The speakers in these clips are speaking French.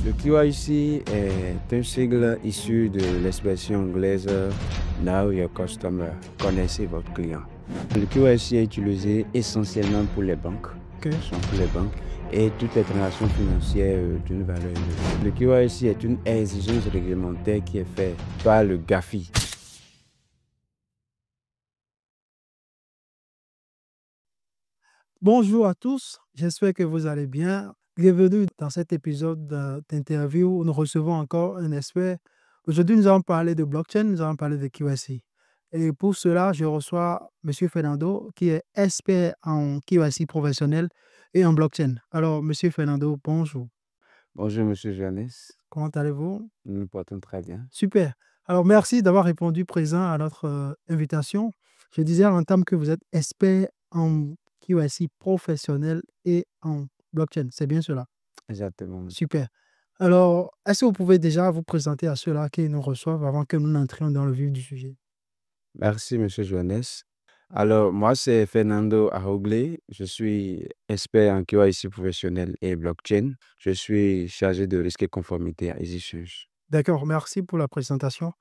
Le KYC est un sigle issu de l'expression anglaise Know Your Customer, connaissez votre client. Le KYC est utilisé essentiellement pour les banques, Ok. pour les banques et toutes les transactions financières d'une valeur élevée. Le KYC est une exigence réglementaire qui est faite par le GAFI. Bonjour à tous, j'espère que vous allez bien. Bienvenue dans cet épisode d'interview où nous recevons encore un expert. Aujourd'hui, nous allons parler de blockchain, nous allons parler de KYC. Et pour cela, je reçois M. Fernando, qui est expert en KYC professionnel et en blockchain. Alors, M. Fernando, bonjour. Bonjour Monsieur Johannes, Comment allez-vous? nous nous portons très bien. Super. Alors, merci d'avoir répondu présent à notre invitation. Je disais à l'entame que vous êtes expert en KYC professionnel et en blockchain. C'est bien cela? Exactement. Super. Alors, est-ce que vous pouvez déjà vous présenter à ceux-là qui nous reçoivent avant que nous n'entrions dans le vif du sujet? Merci Monsieur Johannes. Alors, moi, c'est Fernando Arogle. Je suis expert en KYC professionnel et blockchain. Je suis chargé de risque et conformité à EasyChange. D'accord, merci pour la présentation.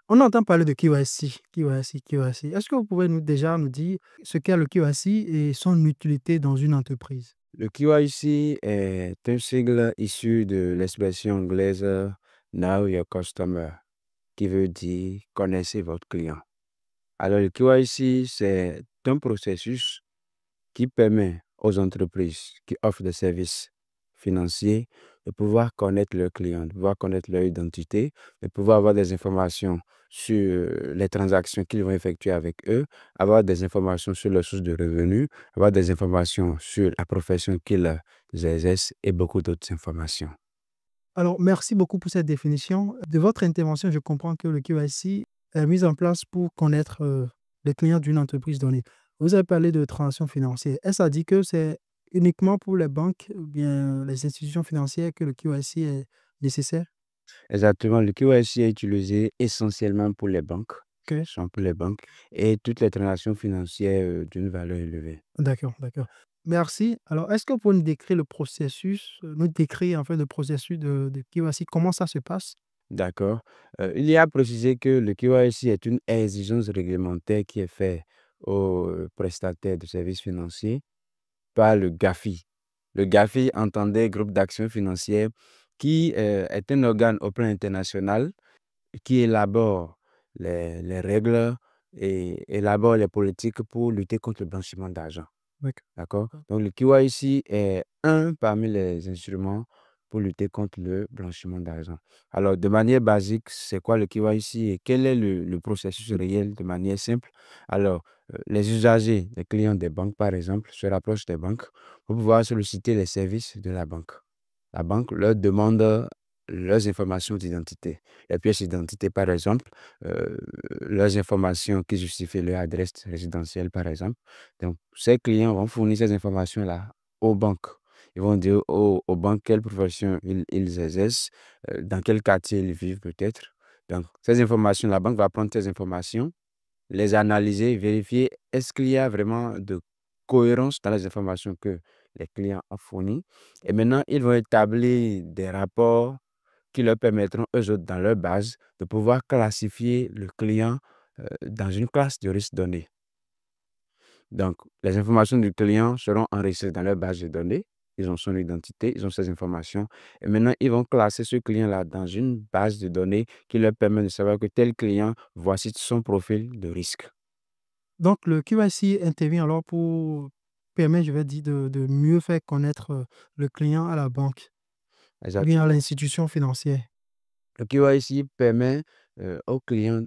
On entend parler de KYC, KYC, KYC. Est-ce que vous pouvez déjà nous dire ce qu'est le KYC et son utilité dans une entreprise? Le KYC est un sigle issu de l'expression anglaise Know Your Customer, qui veut dire connaissez votre client. Alors, le KYC, c'est un processus qui permet aux entreprises qui offrent des services financiers de pouvoir connaître leurs clients, de pouvoir connaître leur identité, de pouvoir avoir des informations sur les transactions qu'ils vont effectuer avec eux, avoir des informations sur leurs sources de revenus, avoir des informations sur la profession qu'ils exercent et beaucoup d'autres informations. Alors, merci beaucoup pour cette définition. De votre intervention, je comprends que le KYC est mis en place pour connaître les clients d'une entreprise donnée. Vous avez parlé de transactions financières. Est-ce à dire que c'est uniquement pour les banques ou bien les institutions financières que le KYC est nécessaire? Exactement, le KYC est utilisé essentiellement pour les banques, Ok, pour les banques et toutes les transactions financières d'une valeur élevée. d'accord, d'accord. Merci. Alors, est-ce que vous pouvez nous décrire le processus, nous décrire en fait le processus de KYC, comment ça se passe? D'accord. Il y a à préciser que le KYC est une exigence réglementaire qui est faite aux prestataires de services financiers par le GAFI. Le GAFI entendait Groupe d'action financière qui est un organe au plan international qui élabore les règles et élabore les politiques pour lutter contre le blanchiment d'argent. D'accord. D'accord? Donc, le KYC est un parmi les instruments pour lutter contre le blanchiment d'argent. Alors, de manière basique, c'est quoi le KYC et quel est le processus réel de manière simple? Alors, les usagers, les clients des banques, par exemple, se rapprochent des banques pour pouvoir solliciter les services de la banque. La banque leur demande leurs informations d'identité. Les pièces d'identité, par exemple, euh, leurs informations qui justifient leur adresse résidentielle, par exemple. Donc, ces clients vont fournir ces informations-là aux banques. Ils vont dire aux banques quelle profession ils exercent, dans quel quartier ils vivent peut-être. Donc, ces informations, la banque va prendre ces informations, les analyser, vérifier est-ce qu'il y a vraiment de cohérence dans les informations que les clients ont fournies. Et maintenant, ils vont établir des rapports qui leur permettront, eux autres, dans leur base, de pouvoir classifier le client dans une classe de risque donnée. Donc, les informations du client seront enregistrées dans leur base de données. Ils ont son identité, ils ont ces informations. Et maintenant, ils vont classer ce client-là dans une base de données qui leur permet de savoir que tel client, voici son profil de risque. Donc, le KYC intervient alors pour permettre, je vais dire, de mieux faire connaître le client à la banque ou bien à Exactement. l'institution financière. Le KYC permet aux clients,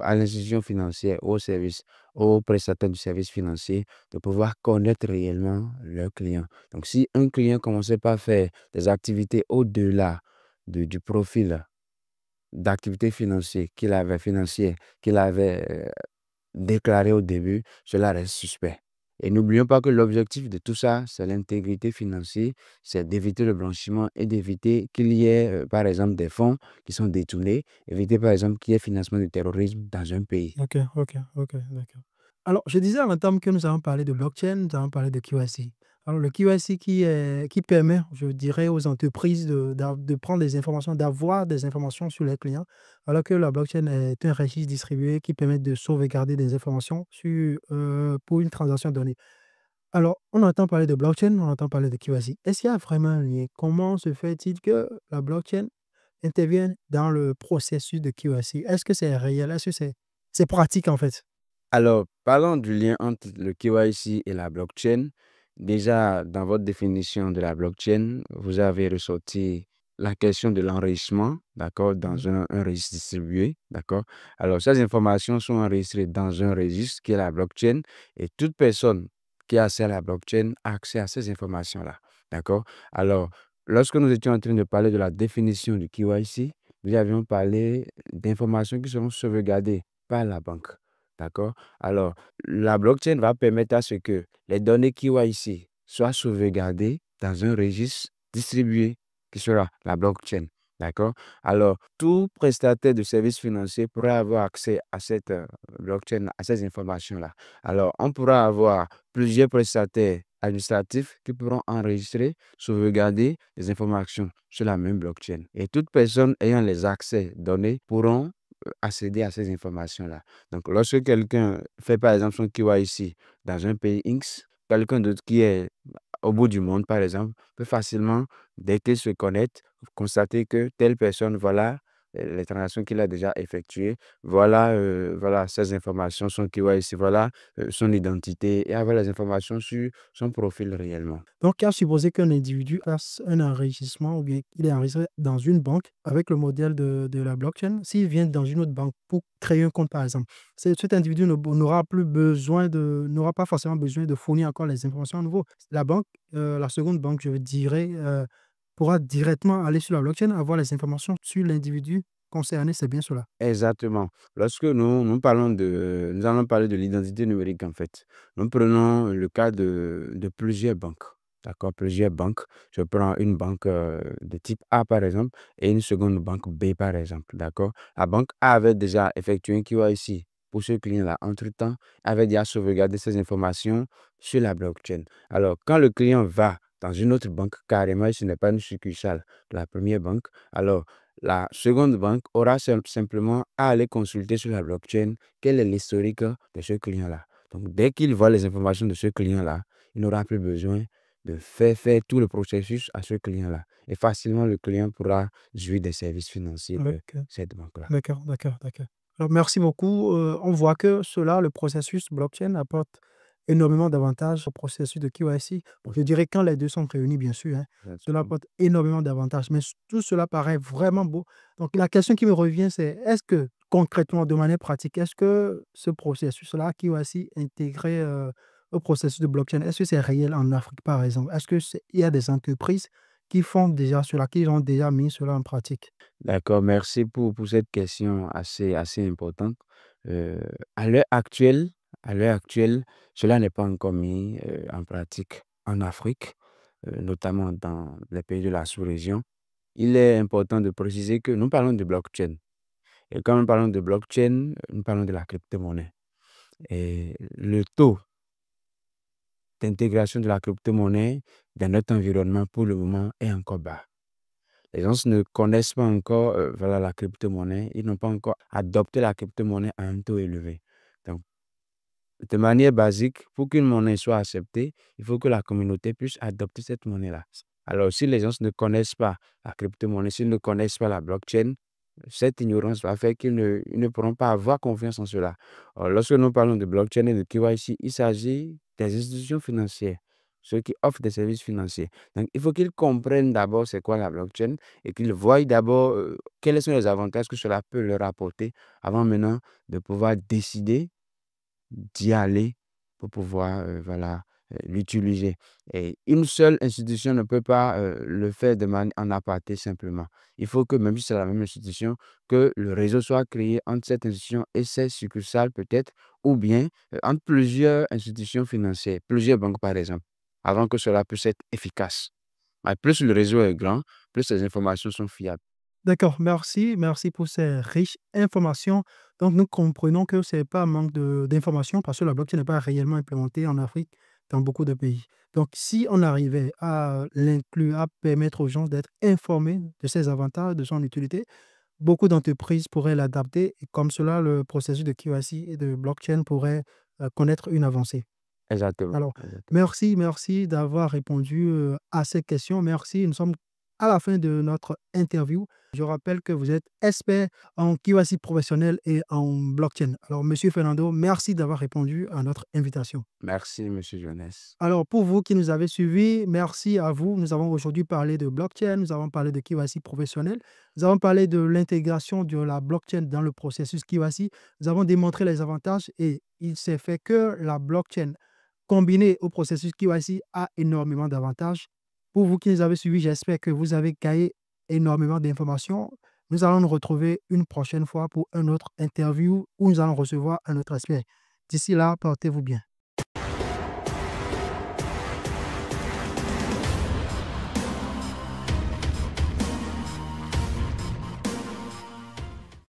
à l'institution financière, aux services, aux prestataires de services financiers de pouvoir connaître réellement leurs clients. Donc, si un client commençait par faire des activités au-delà du profil d'activité financière qu'il avait déclaré au début, cela reste suspect. Et n'oublions pas que l'objectif de tout ça, c'est l'intégrité financière, c'est d'éviter le blanchiment et d'éviter qu'il y ait, par exemple, des fonds qui sont détournés, éviter, par exemple, qu'il y ait financement du terrorisme dans un pays. Ok, ok, ok, d'accord. Alors, je disais à l'entame que nous avons parlé de blockchain, nous avons parlé de KYC. Alors, le KYC qui permet, je dirais, aux entreprises de prendre des informations, d'avoir des informations sur les clients, alors que la blockchain est un registre distribué qui permet de sauvegarder des informations pour une transaction donnée. Alors, on entend parler de blockchain, on entend parler de KYC. Est-ce qu'il y a vraiment un lien? Comment se fait-il que la blockchain intervienne dans le processus de KYC? Est-ce que c'est réel? Est-ce que c'est pratique en fait? Alors, parlons du lien entre le KYC et la blockchain. Déjà, dans votre définition de la blockchain, vous avez ressorti la question de l'enregistrement, d'accord, Mhm. dans un registre distribué, d'accord. Alors, ces informations sont enregistrées dans un registre qui est la blockchain et toute personne qui a accès à la blockchain a accès à ces informations-là, d'accord. Alors, lorsque nous étions en train de parler de la définition du KYC, nous avions parlé d'informations qui seront sauvegardées par la banque. D'accord? Alors, la blockchain va permettre à ce que les données KYC soient sauvegardées dans un registre distribué qui sera la blockchain. D'accord? Alors, tout prestataire de services financiers pourra avoir accès à cette blockchain, à ces informations-là. Alors, on pourra avoir plusieurs prestataires administratifs qui pourront enregistrer, sauvegarder les informations sur la même blockchain. Et toute personne ayant les accès donnés pourront accéder à ces informations-là. Donc, lorsque quelqu'un fait par exemple son KYC dans un pays X, quelqu'un d'autre qui est au bout du monde, par exemple, peut facilement, dès qu'il se connecte, constater que telle personne, voilà les transactions qu'il a déjà effectuées, voilà ses informations, son KYC, voilà son identité et avoir les informations sur son profil réellement. Donc, à supposer qu'un individu fasse un enregistrement ou bien il est enregistré dans une banque avec le modèle de la blockchain, s'il vient dans une autre banque pour créer un compte, par exemple, cet individu n'aura pas forcément besoin de fournir encore les informations à nouveau. La banque, la seconde banque, je dirais, pourra directement aller sur la blockchain, avoir les informations sur l'individu concerné, c'est bien cela. Exactement. Lorsque nous allons parler de l'identité numérique en fait. Nous prenons le cas de plusieurs banques. D'accord? Plusieurs banques. Je prends une banque de type A par exemple et une seconde banque B par exemple. D'accord? La banque A avait déjà effectué un KYC pour ce client-là. Entre-temps, avait déjà sauvegardé ces informations sur la blockchain. Alors, quand le client va dans une autre banque, carrément, ce n'est pas une succursale de la première banque. Alors, la seconde banque aura simplement à aller consulter sur la blockchain quel est l'historique de ce client-là. Donc, dès qu'il voit les informations de ce client-là, il n'aura plus besoin de faire tout le processus à ce client-là. Et facilement, le client pourra jouir des services financiers de Ok. cette banque-là. D'accord, d'accord, d'accord. Alors, merci beaucoup. On voit que cela, le processus blockchain apporte énormément d'avantages au processus de KYC. Bon, je dirais quand les 2 sont réunis, bien sûr, hein, cela Exactement. apporte énormément d'avantages, mais tout cela paraît vraiment beau. Donc la question qui me revient, c'est est-ce que concrètement, de manière pratique, est-ce que ce processus-là, KYC intégré, au processus de blockchain, est-ce que c'est réel en Afrique, par exemple? Est-ce que c'est il y a des entreprises qui font déjà cela, qui ont déjà mis cela en pratique? D'accord, merci pour cette question assez importante. Euh, à l'heure actuelle, à l'heure actuelle, cela n'est pas encore mis en pratique en Afrique, notamment dans les pays de la sous-région. Il est important de préciser que nous parlons de blockchain. Et quand nous parlons de blockchain, nous parlons de la crypto-monnaie. Et le taux d'intégration de la crypto-monnaie dans notre environnement pour le moment est encore bas. Les gens ne connaissent pas encore voilà, la crypto-monnaie. Ils n'ont pas encore adopté la crypto-monnaie à un taux élevé. Donc, de manière basique, pour qu'une monnaie soit acceptée, il faut que la communauté puisse adopter cette monnaie-là. Alors, si les gens ne connaissent pas la crypto-monnaie, s'ils ne connaissent pas la blockchain, cette ignorance va faire ils ne pourront pas avoir confiance en cela. Alors, lorsque nous parlons de blockchain et de KYC, il s'agit des institutions financières, ceux qui offrent des services financiers. Donc, il faut qu'ils comprennent d'abord c'est quoi la blockchain et qu'ils voient d'abord quels sont les avantages que cela peut leur apporter avant maintenant de pouvoir décider d'y aller pour pouvoir voilà, l'utiliser. Et une seule institution ne peut pas le faire en aparté simplement. Il faut que, même si c'est la même institution, que le réseau soit créé entre cette institution et ses succursales peut-être, ou bien entre plusieurs institutions financières, plusieurs banques par exemple, avant que cela puisse être efficace. Mais plus le réseau est grand, plus les informations sont fiables. D'accord, merci. Merci pour ces riches informations. Donc, nous comprenons que c'est pas un manque d'informations parce que la blockchain n'est pas réellement implémentée en Afrique dans beaucoup de pays. Donc, si on arrivait à l'inclure, à permettre aux gens d'être informés de ses avantages, de son utilité, beaucoup d'entreprises pourraient l'adapter et comme cela, le processus de KYC et de blockchain pourrait connaître une avancée. Exactement, Alors, exactement. merci d'avoir répondu à ces questions. Merci. Nous sommes à la fin de notre interview. Je rappelle que vous êtes expert en KYC professionnel et en blockchain. Alors, Monsieur Fernando, merci d'avoir répondu à notre invitation. Merci, Monsieur Jonas. Alors, pour vous qui nous avez suivis, merci à vous. Nous avons aujourd'hui parlé de blockchain, nous avons parlé de KYC professionnel, nous avons parlé de l'intégration de la blockchain dans le processus KYC, nous avons démontré les avantages et il s'est fait que la blockchain combinée au processus KYC a énormément d'avantages. Pour vous qui nous avez suivis, j'espère que vous avez gagné énormément d'informations. Nous allons nous retrouver une prochaine fois pour un autre interview où nous allons recevoir un autre expert. D'ici là, portez-vous bien.